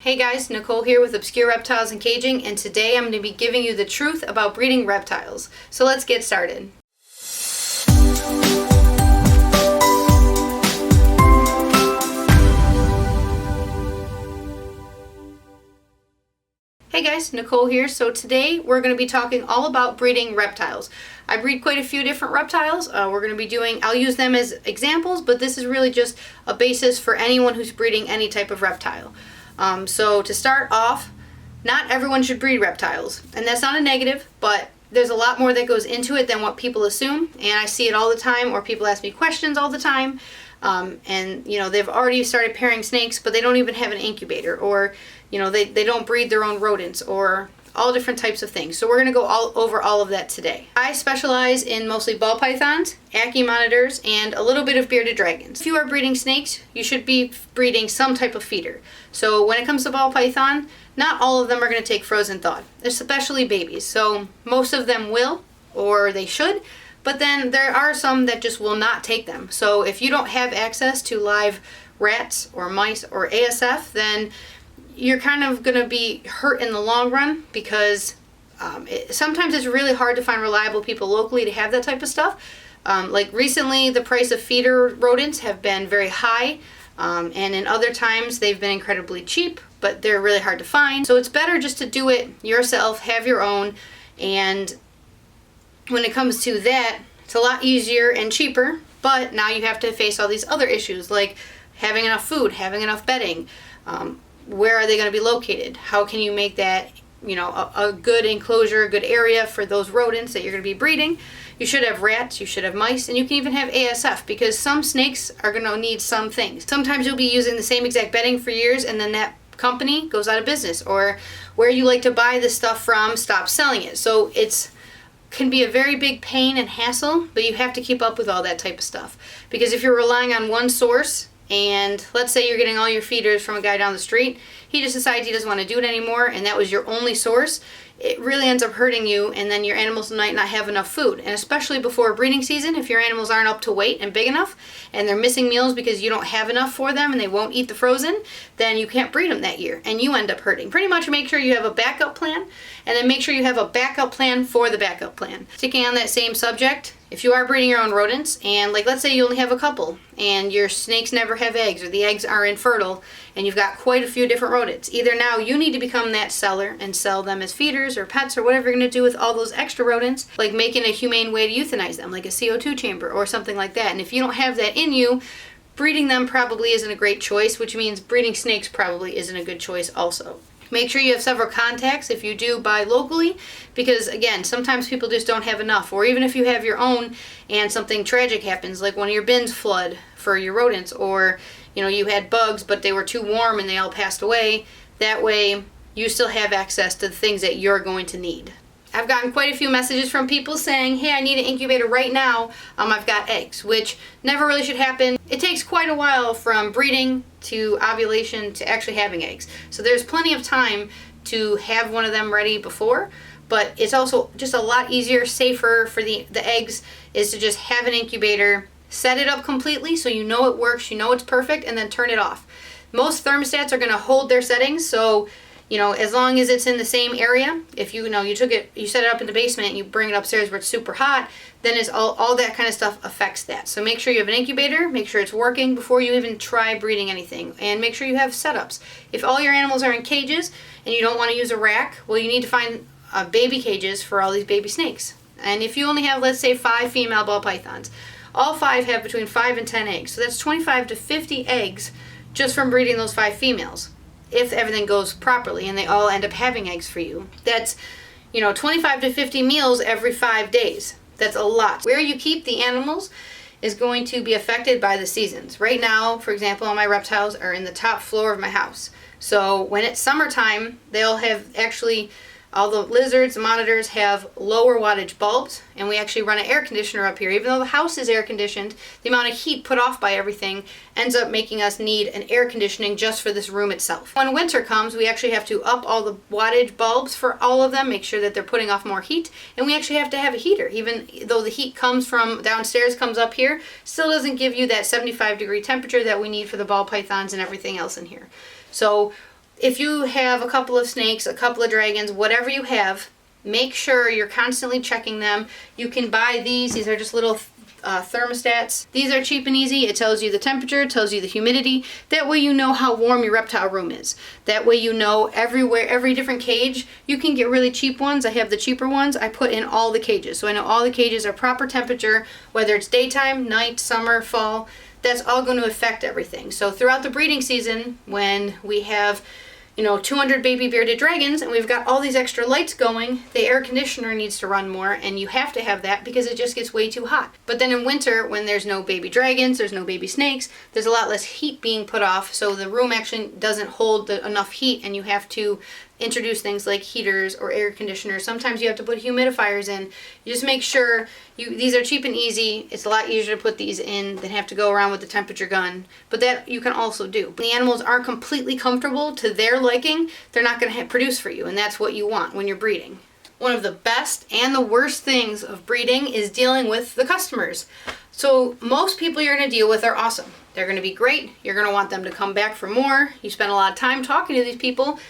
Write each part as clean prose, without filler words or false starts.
Hey guys, Nicole here with Obscure Reptiles and Caging, and today I'm going to be giving you the truth about breeding reptiles. So let's get started. Hey guys, Nicole here. So today we're going to be talking all about breeding reptiles. I breed quite a few different reptiles. I'll use them as examples, but this is really just a basis for anyone who's breeding any type of reptile. So to start off, not everyone should breed reptiles, and that's not a negative, but there's a lot more that goes into it than what people assume, and I see it all the time, or people ask me questions all the time, and they've already started pairing snakes, but they don't even have an incubator, or they don't breed their own rodents, or all different types of things. So we're going to go over all of that today. I specialize in mostly ball pythons, Ackie monitors, and a little bit of bearded dragons. If you are breeding snakes, you should be breeding some type of feeder. So when it comes to ball python, not all of them are going to take frozen thawed, especially babies. So most of them will, or they should, but then there are some that just will not take them. So if you don't have access to live rats or mice or ASF, then you're kind of going to be hurt in the long run, because sometimes it's really hard to find reliable people locally to have that type of stuff. Like recently, the price of feeder rodents have been very high, and in other times they've been incredibly cheap, but they're really hard to find. So it's better just to do it yourself, have your own, and when it comes to that, it's a lot easier and cheaper, but now you have to face all these other issues like having enough food, having enough bedding, where are they going to be located? How can you make that, a good enclosure, a good area for those rodents that you're going to be breeding? You should have rats, you should have mice, and you can even have ASF, because some snakes are going to need some things. Sometimes you'll be using the same exact bedding for years, and then that company goes out of business, or where you like to buy this stuff from stops selling it. So it's can be a very big pain and hassle, but you have to keep up with all that type of stuff. Because if you're relying on one source, and let's say you're getting all your feeders from a guy down the street, he just decides he doesn't want to do it anymore, and that was your only source, it really ends up hurting you, and then your animals might not have enough food. And especially before breeding season, if your animals aren't up to weight and big enough, and they're missing meals because you don't have enough for them and they won't eat the frozen, then you can't breed them that year, and you end up hurting. Pretty much make sure you have a backup plan, and then make sure you have a backup plan for the backup plan. Sticking on that same subject, if you are breeding your own rodents, and let's say you only have a couple, and your snakes never have eggs, or the eggs are infertile, and you've got quite a few different rodents, either now you need to become that seller and sell them as feeders or pets or whatever you're going to do with all those extra rodents, like making a humane way to euthanize them, like a CO2 chamber or something like that. And if you don't have that in you, breeding them probably isn't a great choice, which means breeding snakes probably isn't a good choice also. Make sure you have several contacts if you do buy locally, because again, sometimes people just don't have enough. Or even if you have your own and something tragic happens, like one of your bins flood for your rodents, or you had bugs but they were too warm and they all passed away, that way you still have access to the things that you're going to need. I've gotten quite a few messages from people saying, hey, I need an incubator right now, I've got eggs, which never really should happen. It takes quite a while from breeding to ovulation to actually having eggs. So there's plenty of time to have one of them ready before, but it's also just a lot easier, safer for the eggs, is to just have an incubator, set it up completely so you know it works, you know it's perfect, and then turn it off. Most thermostats are going to hold their settings, so as long as it's in the same area, if you set it up in the basement and you bring it upstairs where it's super hot, then it's all that kind of stuff affects that. So make sure you have an incubator, make sure it's working before you even try breeding anything, and make sure you have setups. If all your animals are in cages and you don't want to use a rack, well, you need to find baby cages for all these baby snakes. And if you only have, let's say, 5 female ball pythons, all 5 have between 5 and 10 eggs. So that's 25 to 50 eggs just from breeding those 5 females. If everything goes properly and they all end up having eggs for you. That's, 25 to 50 meals every 5 days. That's a lot. Where you keep the animals is going to be affected by the seasons. Right now, for example, all my reptiles are in the top floor of my house. So when it's summertime, they'll have all the lizards, monitors have lower wattage bulbs, and we actually run an air conditioner up here. Even though the house is air conditioned, the amount of heat put off by everything ends up making us need an air conditioning just for this room itself. When winter comes, we actually have to up all the wattage bulbs for all of them, make sure that they're putting off more heat, and we actually have to have a heater. Even though the heat comes from downstairs, comes up here, still doesn't give you that 75-degree temperature that we need for the ball pythons and everything else in here. So if you have a couple of snakes, a couple of dragons, whatever you have, make sure you're constantly checking them. You can buy these. These are just little thermostats. These are cheap and easy. It tells you the temperature, it tells you the humidity. That way you know how warm your reptile room is. That way you know everywhere, every different cage. You can get really cheap ones. I have the cheaper ones. I put in all the cages. So I know all the cages are proper temperature, whether it's daytime, night, summer, fall. That's all going to affect everything. So throughout the breeding season, when we have 200 baby bearded dragons and we've got all these extra lights going, the air conditioner needs to run more, and you have to have that because it just gets way too hot. But then in winter, when there's no baby dragons, there's no baby snakes, there's a lot less heat being put off, so the room actually doesn't hold enough heat, and you have to introduce things like heaters or air conditioners. Sometimes you have to put humidifiers in. You just make sure these are cheap and easy. It's a lot easier to put these in than have to go around with the temperature gun. But that you can also do. When the animals aren't completely comfortable to their liking, they're not going to produce for you, and that's what you want when you're breeding. One of the best and the worst things of breeding is dealing with the customers. So most people you're going to deal with are awesome. They're going to be great. You're going to want them to come back for more. You spend a lot of time talking to these people.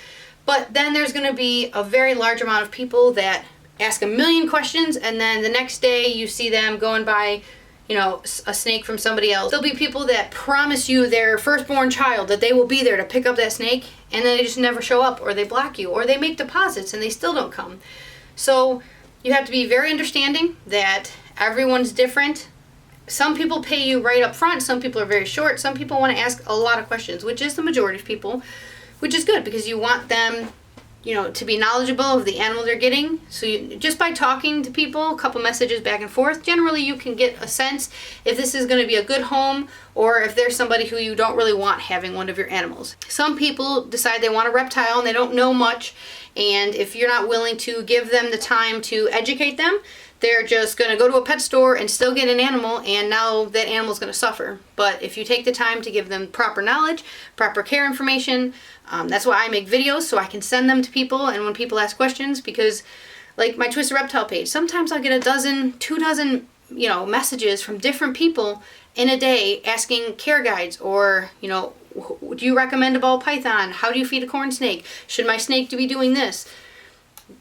But then there's going to be a very large amount of people that ask a million questions, and then the next day you see them going by, a snake from somebody else. There'll be people that promise you their firstborn child that they will be there to pick up that snake, and then they just never show up, or they block you, or they make deposits and they still don't come. So you have to be very understanding that everyone's different. Some people pay you right up front. Some people are very short. Some people want to ask a lot of questions, which is the majority of people. Which is good because you want them, to be knowledgeable of the animal they're getting. So just by talking to people, a couple messages back and forth, generally you can get a sense if this is going to be a good home or if there's somebody who you don't really want having one of your animals. Some people decide they want a reptile and they don't know much, and if you're not willing to give them the time to educate them, they're just going to go to a pet store and still get an animal, and now that animal's going to suffer. But if you take the time to give them proper knowledge, proper care information, that's why I make videos, so I can send them to people, and when people ask questions, because like my Twisted Reptile page, sometimes I'll get a dozen, 2 messages from different people in a day asking care guides, or, do you recommend a ball python? How do you feed a corn snake? Should my snake be doing this?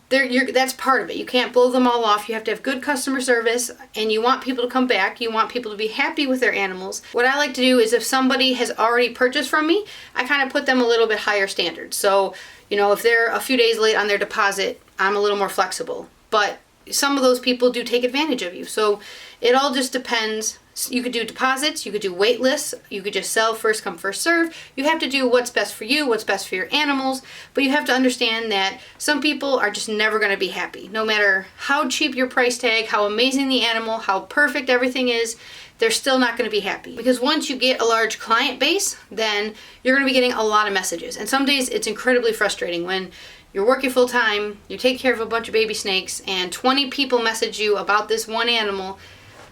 That's part of it. You can't blow them all off. You have to have good customer service, and you want people to come back. You want people to be happy with their animals. What I like to do is if somebody has already purchased from me, I kind of put them a little bit higher standards. So, if they're a few days late on their deposit, I'm a little more flexible. But some of those people do take advantage of you. So it all just depends. You could do deposits, you could do wait lists, you could just sell first come first serve. You have to do what's best for you, what's best for your animals, but you have to understand that some people are just never going to be happy. No matter how cheap your price tag, how amazing the animal, how perfect everything is, they're still not going to be happy. Because once you get a large client base, then you're going to be getting a lot of messages. And some days it's incredibly frustrating when you're working full time, you take care of a bunch of baby snakes, and 20 people message you about this one animal.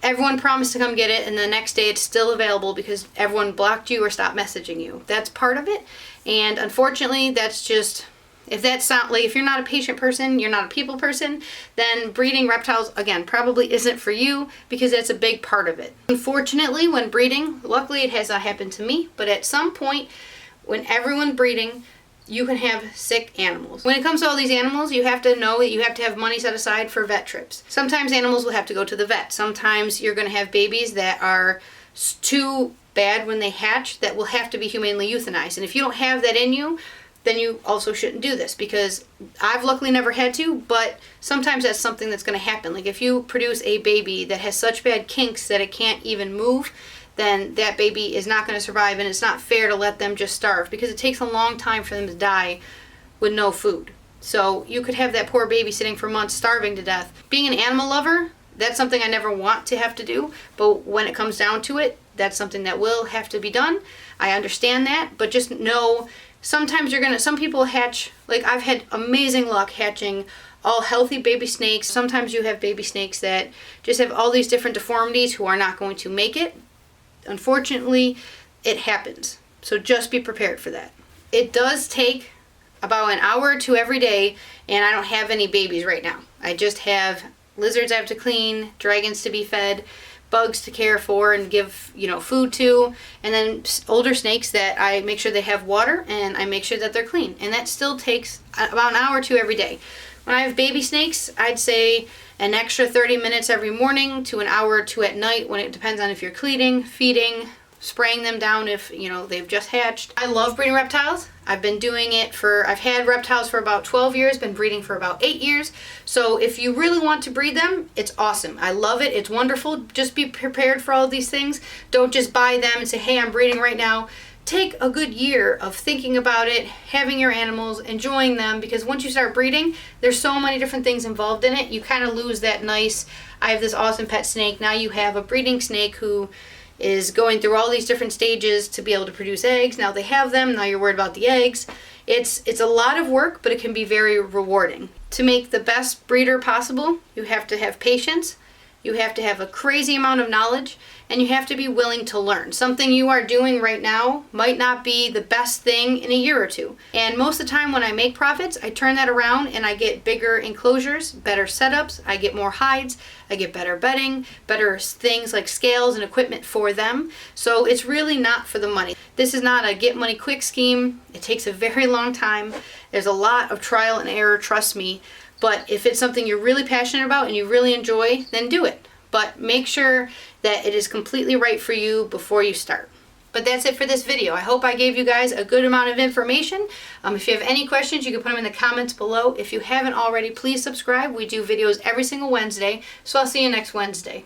Everyone promised to come get it, and the next day it's still available because everyone blocked you or stopped messaging you. That's part of it, and unfortunately, that's just, if you're not a patient person, you're not a people person, then breeding reptiles, again, probably isn't for you because that's a big part of it. Unfortunately, when breeding, luckily it has not happened to me, but at some point, when everyone's breeding, you can have sick animals. When it comes to all these animals, you have to know that you have to have money set aside for vet trips. Sometimes animals will have to go to the vet. Sometimes you're going to have babies that are too bad when they hatch that will have to be humanely euthanized. And if you don't have that in you, then you also shouldn't do this, because I've luckily never had to, but sometimes that's something that's going to happen. Like if you produce a baby that has such bad kinks that it can't even move, then that baby is not going to survive, and it's not fair to let them just starve because it takes a long time for them to die with no food. So you could have that poor baby sitting for months starving to death. Being an animal lover, that's something I never want to have to do, but when it comes down to it, that's something that will have to be done. I understand that, but just know sometimes some people hatch, like I've had amazing luck hatching all healthy baby snakes. Sometimes you have baby snakes that just have all these different deformities who are not going to make it. Unfortunately, it happens. So just be prepared for that. It does take about an hour or two every day, and I don't have any babies right now. I just have lizards I have to clean, dragons to be fed, bugs to care for and give, food to, and then older snakes that I make sure they have water and I make sure that they're clean. And that still takes about an hour or two every day. When I have baby snakes, I'd say an extra 30 minutes every morning to an hour or two at night, when it depends on if you're cleaning, feeding, spraying them down if, they've just hatched. I love breeding reptiles. I've had reptiles for about 12 years, been breeding for about 8 years. So if you really want to breed them, it's awesome. I love it. It's wonderful. Just be prepared for all of these things. Don't just buy them and say, hey, I'm breeding right now. Take a good year of thinking about it, having your animals, enjoying them, because once you start breeding, there's so many different things involved in it. You kind of lose that nice, I have this awesome pet snake. Now you have a breeding snake who is going through all these different stages to be able to produce eggs. Now they have them, now you're worried about the eggs. It's a lot of work, but it can be very rewarding. To make the best breeder possible, you have to have patience, you have to have a crazy amount of knowledge, and you have to be willing to learn. Something you are doing right now might not be the best thing in a year or two. And most of the time when I make profits, I turn that around and I get bigger enclosures, better setups, I get more hides, I get better bedding, better things like scales and equipment for them. So it's really not for the money. This is not a get money quick scheme. It takes a very long time. There's a lot of trial and error, trust me. But if it's something you're really passionate about and you really enjoy, then do it. But make sure that it is completely right for you before you start. But that's it for this video. I hope I gave you guys a good amount of information. If you have any questions, you can put them in the comments below. If you haven't already, please subscribe. We do videos every single Wednesday, so I'll see you next Wednesday.